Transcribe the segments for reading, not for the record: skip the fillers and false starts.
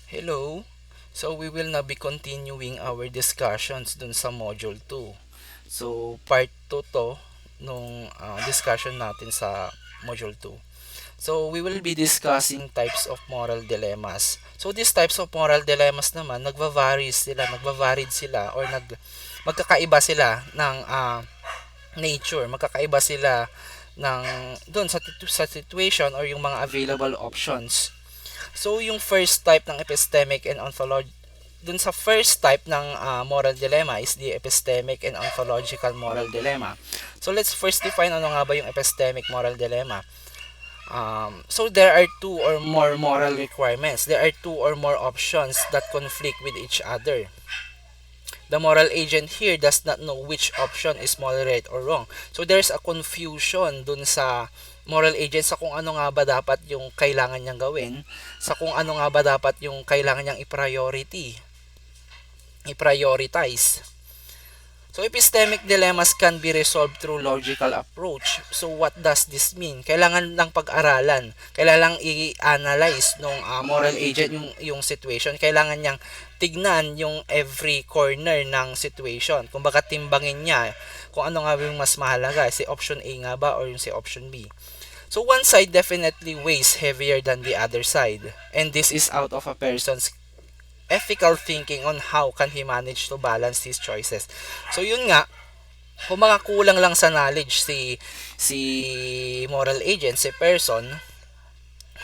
Hello! So we will now be continuing our discussions dun sa Module 2. So part 2 to nung discussion natin sa Module 2. So we will be discussing types of moral dilemmas. So these types of moral dilemmas naman nagva-varied sila or magkakaiba sila ng nature, magkakaiba sila ng doon sa situation or yung mga available options. So, yung first type ng epistemic and ontological dun sa first type ng moral dilemma is the epistemic and ontological moral dilemma. So, let's first define ano nga ba yung epistemic moral dilemma. So, there are two or more moral requirements. There are two or more options that conflict with each other. The moral agent here does not know which option is moderate or wrong. So there's a confusion dun sa moral agent sa kung ano nga ba dapat yung kailangan niyang gawin, sa kung ano nga ba dapat yung kailangan niyang i-prioritize. So epistemic dilemmas can be resolved through logical approach. So what does this mean? Kailangan lang pag-aralan, kailangan lang i-analyze nung moral agent yung situation. Kailangan niyang tignan yung every corner ng situation. Kung baka timbangin niya kung ano nga yung mas mahalaga, si option A nga ba or yung si option B. So one side definitely weighs heavier than the other side. And this is out of a person's ethical thinking on how can he manage to balance his choices. So yun nga, kung mga kulang lang sa knowledge si moral agent, si person,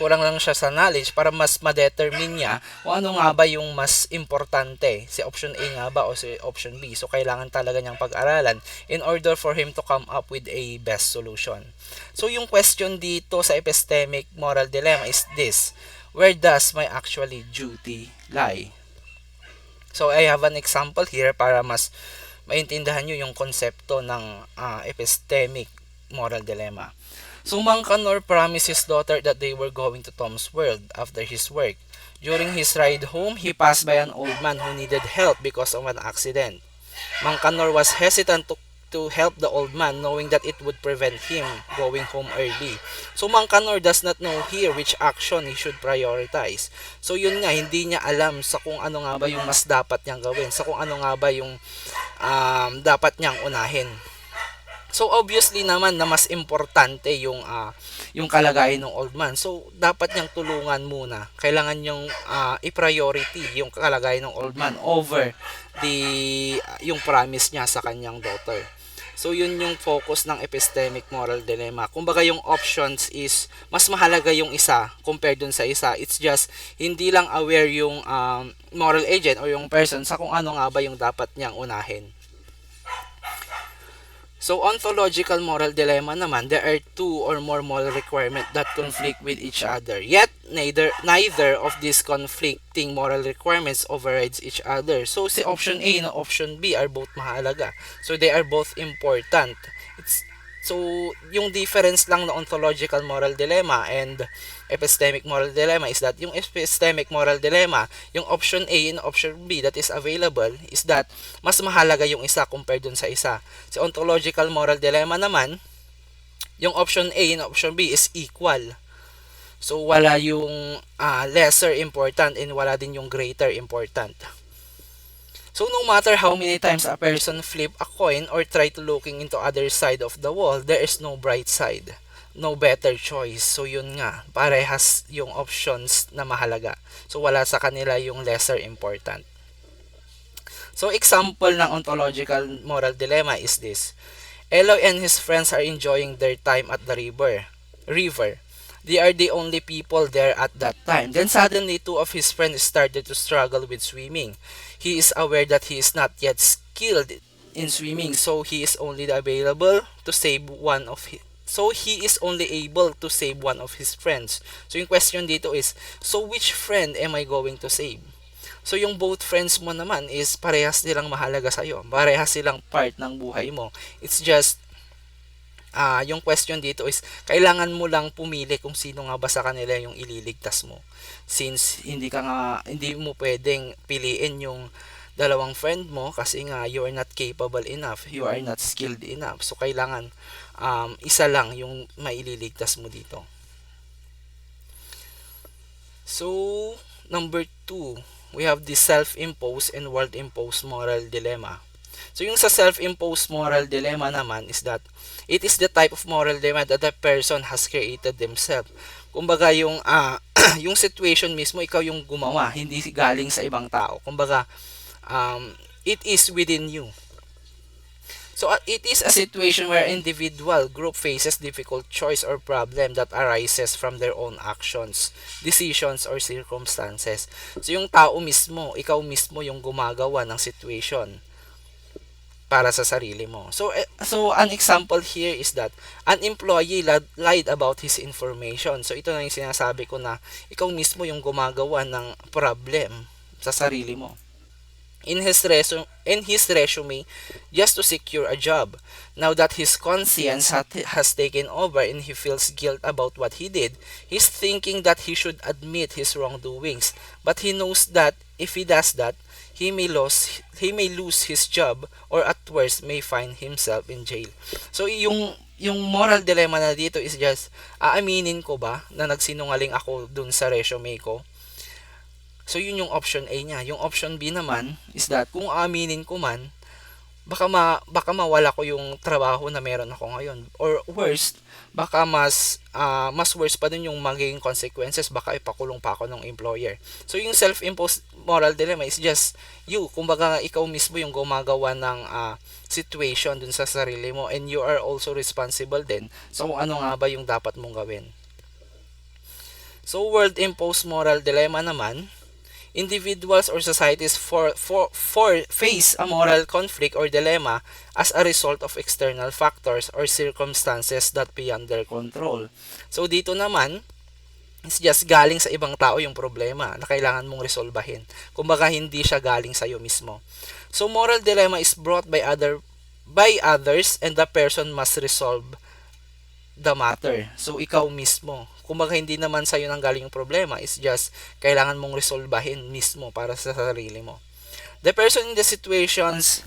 kulang lang siya sa knowledge para mas ma-determine niya kung ano nga ba yung mas importante, si option A nga ba o si option B. So kailangan talaga niyang pag-aralan in order for him to come up with a best solution. So yung question dito sa epistemic moral dilemma is this: where does my actually duty lie? So I have an example here para mas maintindihan nyo yung konsepto ng epistemic moral dilemma. So Mancanor promised his daughter that they were going to Tom's World after his work. During his ride home, he passed by an old man who needed help because of an accident. Mancanor was hesitant to help the old man knowing that it would prevent him going home early. So Mancanor does not know here which action he should prioritize. So yun nga, hindi niya alam sa kung ano nga ba yung mas dapat niyang gawin, sa kung ano nga ba yung dapat niyang unahin. So obviously naman na mas importante yung kalagayan ng old man. So dapat niyang tulungan muna. Kailangan niyang i-priority yung kalagayan ng old man over yung promise niya sa kanyang daughter. So yun yung focus ng epistemic moral dilemma. Kumbaga yung options is mas mahalaga yung isa compared dun sa isa. It's just hindi lang aware yung moral agent or yung person sa kung ano nga ba yung dapat niyang unahin. So ontological moral dilemma naman, there are two or more moral requirements that conflict with each other. Yet neither of these conflicting moral requirements overrides each other. So si option A and option B are both mahalaga. So they are both important. So yung difference lang ng ontological moral dilemma and epistemic moral dilemma is that yung epistemic moral dilemma, yung option A and option B that is available is that mas mahalaga yung isa compared dun sa isa. Sa ontological moral dilemma naman, yung option A and option B is equal. So wala yung lesser important and wala din yung greater important. So no matter how many times a person flip a coin or try to looking into other side of the wall, there is no bright side, no better choice. So yun nga, parehas yung options na mahalaga. So wala sa kanila yung lesser important. So example ng ontological moral dilemma is this. Eloy and his friends are enjoying their time at the river. They are the only people there at that time. Then suddenly, two of his friends started to struggle with swimming. He is aware that he is not yet skilled in swimming, so he is only available to save one of his so he is only able to save one of his friends. So yung question dito is, so which friend am I going to save? So yung both friends mo naman is parehas nilang mahalaga sa'yo. Parehas silang part ng buhay mo. It's just yung question dito is kailangan mo lang pumili kung sino nga ba sa kanila yung ililigtas mo, since hindi mo pwedeng piliin yung dalawang friend mo kasi nga you are not capable enough, you are not skilled enough, so kailangan isa lang yung maililigtas mo dito. So number 2, we have the self-imposed and world-imposed moral dilemma. So yung sa self-imposed moral dilemma naman is that it is the type of moral dilemma that the person has created themselves. Kumbaga yung yung situation mismo ikaw yung gumawa, hindi galing sa ibang tao. Kumbaga it is within you. So it is a situation where individual group faces difficult choice or problem that arises from their own actions, decisions, or circumstances. So yung tao mismo, ikaw mismo yung gumagawa ng situation para sa sarili mo. So an example here is that an employee lied about his information. So ito na yung sinasabi ko na ikaw mismo yung gumagawa ng problem sa sarili mo. In his resume just to secure a job. Now that his conscience has taken over and he feels guilt about what he did, he's thinking that he should admit his wrongdoings. But he knows that if he does that, he may lose his job or at worst may find himself in jail. So yung moral dilemma na dito is just aaminin ko ba na nagsinungaling ako dun sa resume ko? So yun yung option A niya. Yung option B naman is that kung aaminin ko man, baka mawala ko yung trabaho na meron ako ngayon. Or worst, baka mas worse pa din yung magiging consequences, baka ipakulong pa ako ng employer. So yung self-imposed moral dilemma is just you. Kumbaga ikaw mismo yung gumagawa ng situation dun sa sarili mo and you are also responsible din. So ano nga ba yung dapat mong gawin? So world-imposed moral dilemma naman, individuals or societies face a moral conflict or dilemma as a result of external factors or circumstances that beyond their control. So dito naman, it's just galing sa ibang tao yung problema na kailangan mong resolbahin. Kumbaga hindi siya galing sa iyo mismo. So moral dilemma is brought by others and the person must resolve the matter. So ikaw mismo. Kumbaga hindi naman sa iyo nang galing yung problema, it's just kailangan mong resolbahin mismo para sa sarili mo. The person in the situations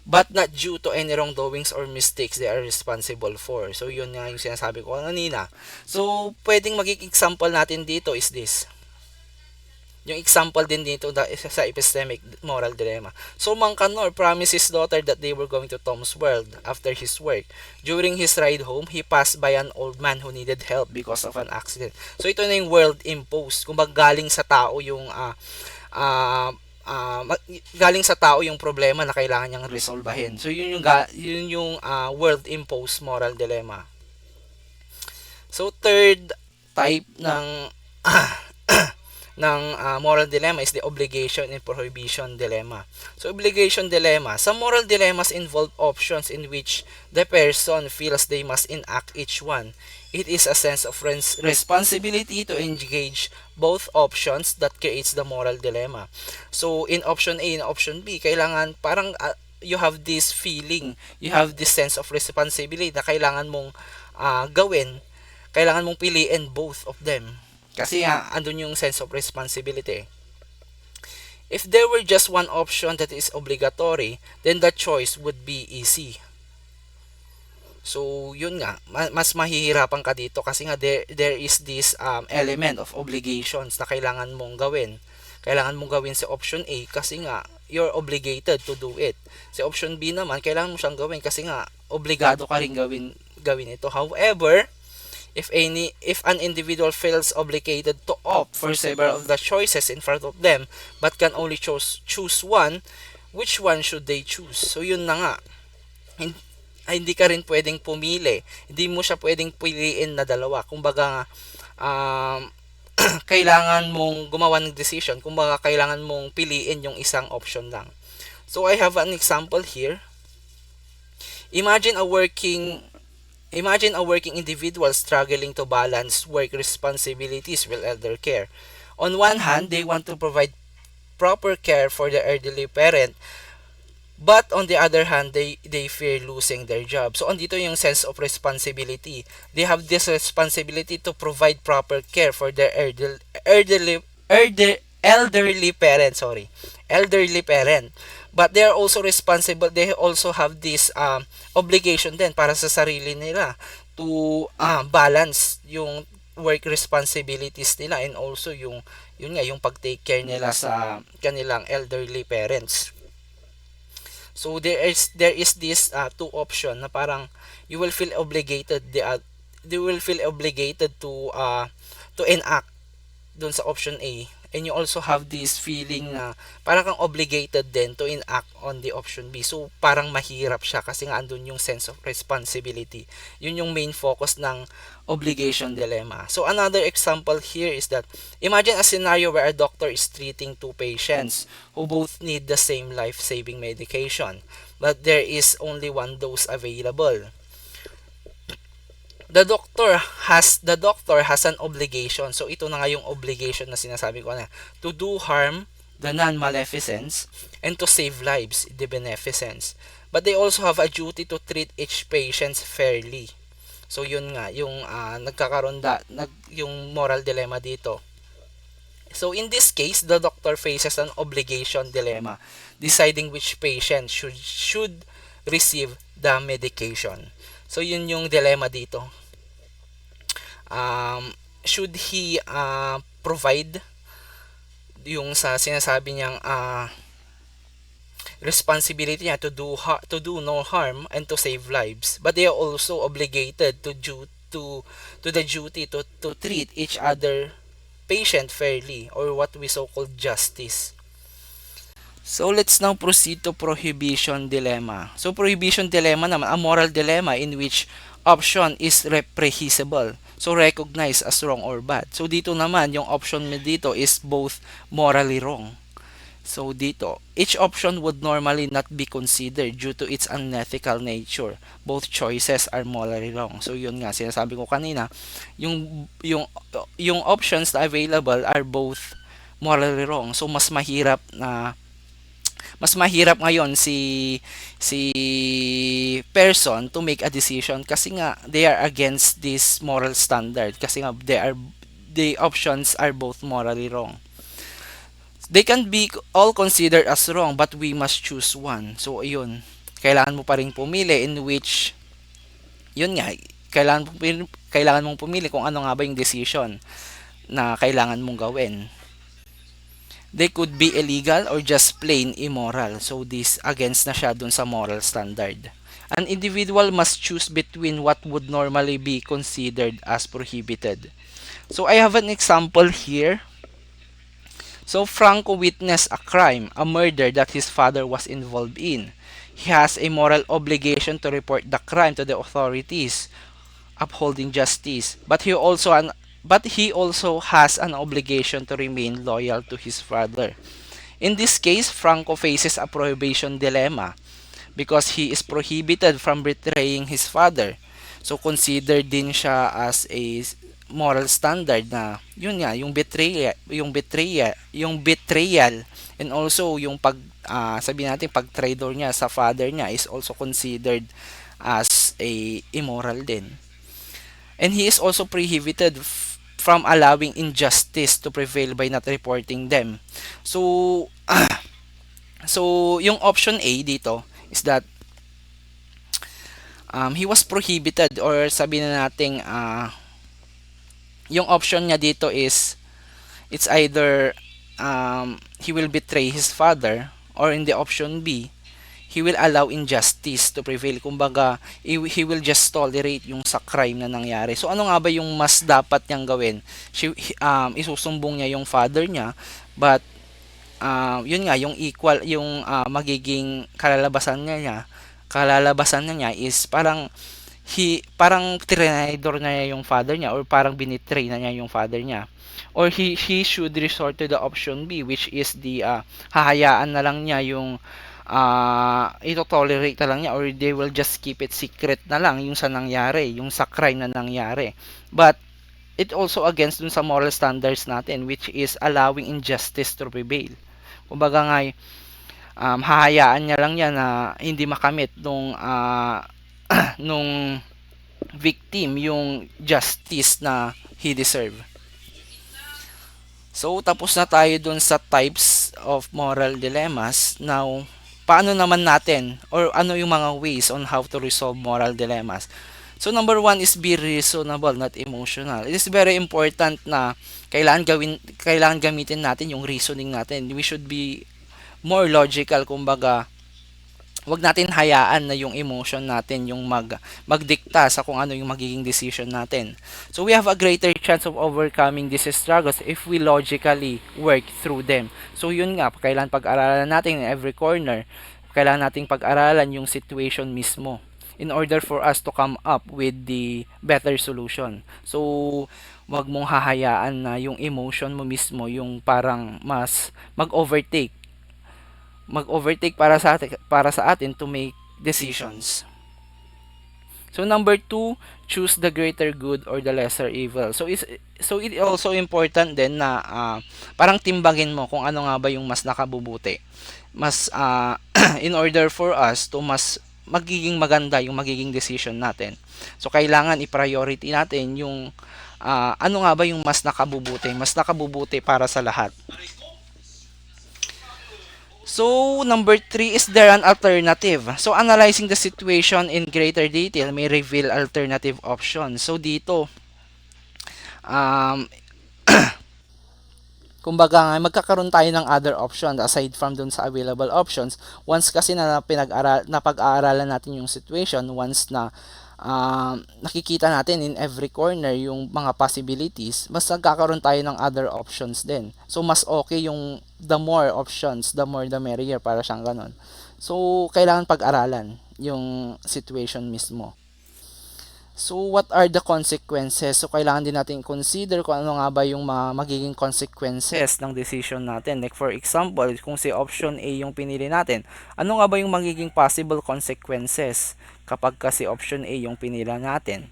but not due to any wrongdoings or mistakes they are responsible for. So yun nga yung sinasabi ko kanina. So pwedeng maging example natin dito is this. Yung example din dito sa epistemic moral dilemma. So Mangkanor promised his daughter that they were going to Tom's World after his work. During his ride home, he passed by an old man who needed help because of an accident. So ito na yung world imposed. Kung galing sa tao yung galing sa tao yung problema na kailangan niyang resolbahin. So yun yung world imposed moral dilemma. So third type ng moral dilemma is the obligation and prohibition dilemma. So obligation dilemma, some moral dilemmas involve options in which the person feels they must enact each one. It is a sense of responsibility to engage both options that creates the moral dilemma. So in option A and option B, kailangan parang you have this feeling, you have this sense of responsibility na kailangan mong gawin, kailangan mong piliin both of them. Kasi andun yung sense of responsibility. If there were just one option that is obligatory, then the choice would be easy. So, yun nga, mas mahihirapan ka dito kasi nga there is this element of obligations na kailangan mong gawin. Kailangan mong gawin sa option A kasi nga you're obligated to do it. Sa option B naman, kailangan mo siyang gawin kasi nga obligado ka rin gawin ito. However, if an individual feels obligated to opt for several of the choices in front of them but can only choose one, which one should they choose? So yun na nga. Hindi ka rin pwedeng pumili. Hindi mo siya pwedeng piliin na dalawa. Kumbaga kailangan mong gumawa ng decision. Kumbaga kailangan mong piliin yung isang option lang. So I have an example here. Imagine a working individual struggling to balance work responsibilities with elder care. On one hand, they want to provide proper care for their elderly parent, but on the other hand, they fear losing their job. So, andito yung sense of responsibility. They have this responsibility to provide proper care for their elderly parent. But they are also responsible, they also have this obligation din para sa sarili nila to balance yung work responsibilities nila and also yung yun nga, yung pag-take care nila sa kanilang elderly parents. So there is this two option na parang you will feel obligated they will feel obligated to enact dun sa option A, and you also have this feeling na parang kang obligated din to enact on the option B. So parang mahirap siya kasi nga andun yung sense of responsibility. Yun yung main focus ng obligation dilemma. So another example here is that imagine a scenario where a doctor is treating two patients who both need the same life-saving medication, but there is only one dose available. The doctor has an obligation. So ito na nga yung obligation na sinasabi ko na, to do harm, the non-maleficence, and to save lives, the beneficence. But they also have a duty to treat each patient fairly. So yun nga yung yung moral dilemma dito. So in this case, the doctor faces an obligation dilemma, deciding which patient should receive the medication. So yun yung dilemma dito. Should he provide yung sa sinasabi niyang responsibility niya to do no harm and to save lives, but they are also obligated to the duty to treat each other patient fairly, or what we so called justice. So let's now proceed to prohibition dilemma. So prohibition dilemma naman, a moral dilemma in which option is reprehensible. So recognized as wrong or bad. So dito naman, yung option mo dito is both morally wrong. So dito, each option would normally not be considered due to its unethical nature. Both choices are morally wrong. So yun nga, sinasabi ko kanina, yung options na available are both morally wrong. So mas mahirap ngayon si person to make a decision kasi nga they are against this moral standard, kasi nga the options are both morally wrong. They can be all considered as wrong, but we must choose one. So ayun, kailangan mo pa rin pumili, in which yun nga, kailangan mong pumili kung ano nga ba yung decision na kailangan mong gawin. They could be illegal or just plain immoral. So this against na siya dun sa moral standard. An individual must choose between what would normally be considered as prohibited. So I have an example here. So Franco witnessed a crime, a murder that his father was involved in. He has a moral obligation to report the crime to the authorities upholding justice, but he also has an obligation to remain loyal to his father. In this case, Franco faces a prohibition dilemma because he is prohibited from betraying his father. So considered din siya as a moral standard na yun nga, yung betrayal and also yung sabi natin pag traitor niya sa father niya is also considered as a immoral din. And he is also prohibited from allowing injustice to prevail by not reporting them. So, so yung option A dito is that he was prohibited, or sabi na nating yung option niya dito is it's either he will betray his father, or in the option B, he will allow injustice to prevail. Kumbaga, he will just tolerate yung sa crime na nangyari. So ano nga ba yung mas dapat niyang gawin? Isusumbong niya yung father niya, but yun nga, yung magiging kalalabasan niya is parang trinidor na niya yung father niya, or parang binitray na niya yung father niya. Or he should resort to the option B, which is the hahayaan na lang niya yung ito-tolerate na lang niya, or they will just keep it secret na lang yung sa nangyari, yung sa crime na nangyari. But it also against dun sa moral standards natin, which is allowing injustice to prevail. Kumbaga nga, hahayaan niya lang niya na hindi makamit nung victim yung justice na he deserve. So tapos na tayo dun sa types of moral dilemmas. Now, paano naman natin, or ano yung mga ways on how to resolve moral dilemmas? So number one is be reasonable, not emotional. It is very important na kailangan gamitin natin yung reasoning natin. We should be more logical, kumbaga wag natin hayaan na yung emotion natin yung magdikta sa kung ano yung magiging decision natin. So we have a greater chance of overcoming these struggles if we logically work through them. So yun nga, kailangan pag-aralan natin in every corner. Kailangan nating pag-aralan yung situation mismo in order for us to come up with the better solution. So wag mong hahayaan na yung emotion mo mismo yung parang mas mag-overtake para sa atin to make decisions. So number two, choose the greater good or the lesser evil. So it also important din na parang timbangin mo kung ano nga ba yung mas nakabubuti. Mas in order for us to mas magiging maganda yung magiging decision natin. So kailangan i-priority natin yung ano nga ba yung mas nakabubuti para sa lahat. So, number three, is there an alternative? So, analyzing the situation in greater detail may reveal alternative options. So, dito, um, kumbaga nga, magkakaroon tayo ng other option aside from dun sa available options. Once kasi na napag-aaralan natin yung situation, once na nakikita natin in every corner yung mga possibilities, mas nagkakaroon tayo ng other options din. So, mas okay yung the more options, the more the merrier, para siyang ganon. So, kailangan pag-aralan yung situation mismo. So, what are the consequences? So, kailangan din natin consider kung ano nga ba yung magiging consequences ng decision natin. Like, for example, kung si option A yung pinili natin, ano nga ba yung magiging possible consequences kapag kasi option A yung pinili natin?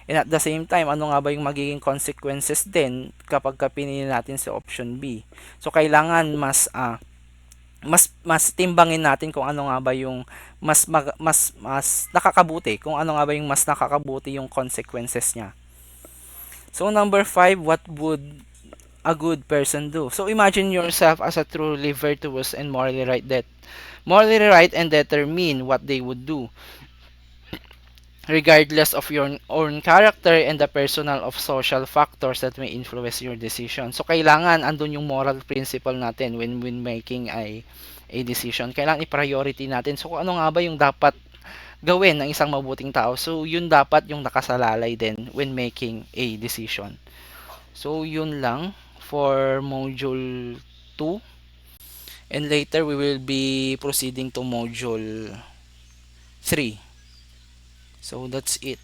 And at the same time, ano nga ba yung magiging consequences din kapag pinili natin si option B? So, kailangan mas timbangin natin kung ano nga ba yung mas nakakabuti, kung ano nga ba yung mas nakakabuti yung consequences niya. So number 5, what would a good person do? So imagine yourself as a truly virtuous and morally right and determine what they would do regardless of your own character and the personal of social factors that may influence your decision. So kailangan andun yung moral principle natin when making a decision. Kailangan i-priority natin. So kung ano nga ba yung dapat gawin ng isang mabuting tao. So yun dapat yung nakasalalay din when making a decision. So yun lang for module 2. And later we will be proceeding to module 3. So that's it.